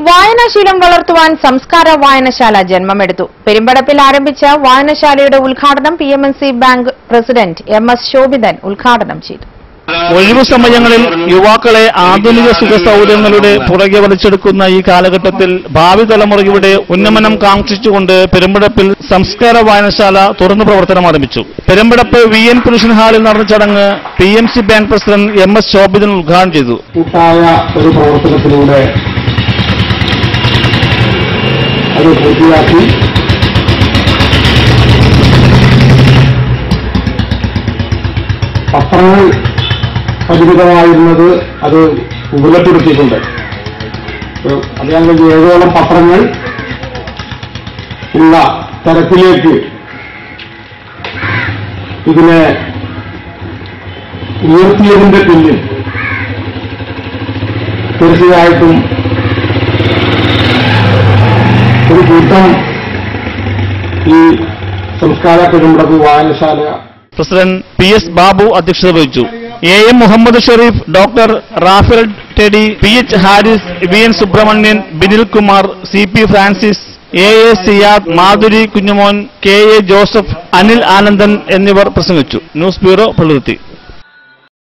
വായനാശീലം വളർത്തുവാൻ സംസ്കാര വായനശാല ജന്മമെടുത്തു. പെരുമ്പടപ്പിൽ ആരംഭിച്ച വായനശാലയുടെ ഉദ്ഘാടനം PMNC bank president MS Shobhithan ഉദ്ഘാടനം ചെയ്തു. ഒഴിവു സമയങ്ങളിൽ യുവാക്കളെ ആധുനിക സുഖസൗകര്യങ്ങളുടെ പുറകെ വലിച്ചെടുക്കുന്ന ഈ കാലഘട്ടത്തിൽ ഭാവി തലമുറയുടെ ഉന്നമനം കാംക്ഷിച്ചുകൊണ്ട് പെരുമ്പടപ്പിൽ സംസ്കാര വായനശാല തുറന്നു പ്രവർത്തനം ആരംഭിച്ചു. പെരുമ്പടപ്പ് VN പുരുഷൻ ഹാളിൽ നടന്ന ചടങ്ങ് PMC bank president MS Shobhithan ഉദ്ഘാടനം ചെയ്തു. കൂട്ടായ ഒരു പ്രവർത്തനത്തിലൂടെ അത് പൂർത്തിയാക്കി പത്രങ്ങൾ പരിമിതമായിരുന്നത് അത് വിപുലപ്പെടുത്തിയിട്ടുണ്ട്. അദ്ദേഹം 7ഓളം പത്രങ്ങൾ ഉള്ള തരത്തിലേക്ക് ഇതിനെ ഉയർത്തിയതിന്റെ പിന്നിൽ തീർച്ചയായിട്ടും ഒരു കൂട്ടം ഈ സംസ്കാര പെരുമ്പടപ്പ് വായനശാല പ്രസിഡന്റ് PS ബാബു അധ്യക്ഷത വഹിച്ചു. AM Muhammad Shareef, doctor Raphael Teddy, PH Haris, VN Subramanian, Binil Kumar, CP Francis, AA Siyad, Madhuri Kunjumon, KA Joseph, Anil Anandan എന്നിവർ പ്രസംഗിച്ചു. News bureau Palluruthy.